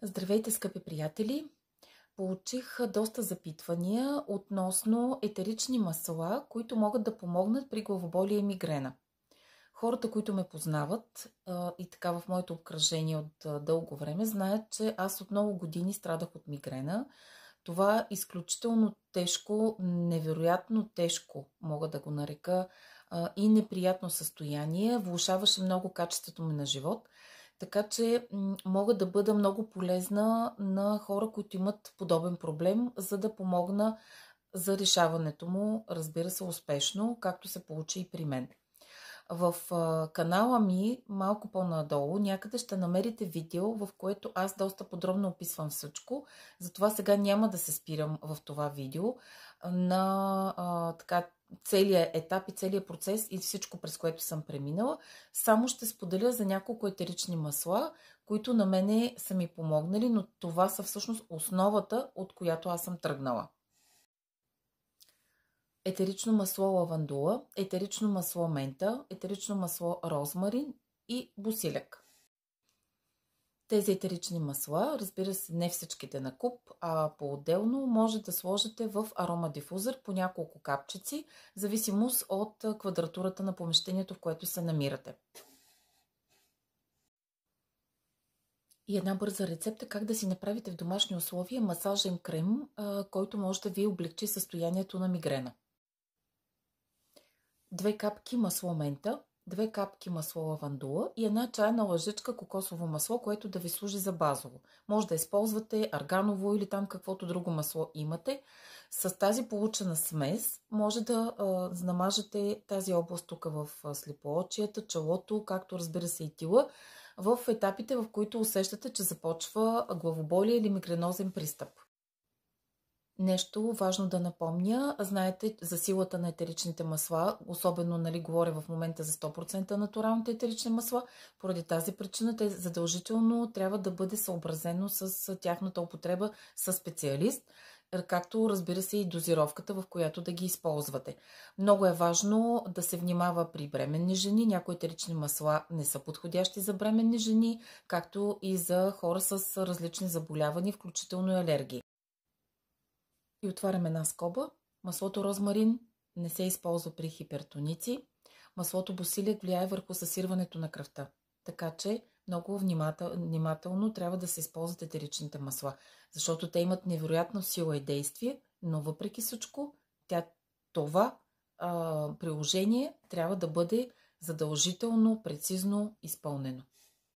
Здравейте, скъпи приятели! Получих доста запитвания относно етерични масла, които могат да помогнат при главоболие и мигрена. Хората, които ме познават и така в моето обкръжение от дълго време, знаят, че аз от много години страдах от мигрена. Това изключително тежко, невероятно тежко, мога да го нарека, и неприятно състояние, влошаваше много качеството ми на живот. Така че мога да бъда много полезна на хора, които имат подобен проблем, за да помогна за решаването му, разбира се, успешно, както се получи и при мен. В канала ми, малко по-надолу, някъде ще намерите видео, в което аз доста подробно описвам всичко. Затова сега няма да се спирам в това видео на целият етап и целият процес и всичко, през което съм преминала. Само ще споделя за няколко етерични масла, които на мене са ми помогнали, но това са всъщност основата, от която аз съм тръгнала. Етерично масло лавандула, етерично масло мента, етерично масло розмарин и босиляк. Тези етерични масла, разбира се, не всичките на куп, а по-отделно може да сложите в аромадифузор по няколко капчици, в зависимост от квадратурата на помещението, в което се намирате. И една бърза рецепта как да си направите в домашни условия масажен крем, който може да ви облегчи състоянието на мигрена. 2 капки масло мента, 2 капки масло лавандула и една чайна лъжичка кокосово масло, което да ви служи за базово. Може да използвате арганово или там каквото друго масло имате. С тази получена смес може да намажете тази област тук в слепоочията, челото, както разбира се и тила, в етапите, в които усещате, че започва главоболие или мигренозен пристъп. Нещо важно да напомня, знаете за силата на етеричните масла, особено говоря в момента за 100% натуралните етерични масла, поради тази причина те задължително трябва да бъде съобразено с тяхната употреба със специалист, както разбира се и дозировката, в която да ги използвате. Много е важно да се внимава при бременни жени, някои етерични масла не са подходящи за бременни жени, както и за хора с различни заболявания, включително и алергии. И отварям една скоба. Маслото розмарин не се използва при хипертоници. Маслото босиляк влияе върху съсирването на кръвта. Така че много внимателно трябва да се използват етеричните масла, защото те имат невероятна сила и действие, но въпреки всичко това приложение трябва да бъде задължително, прецизно изпълнено.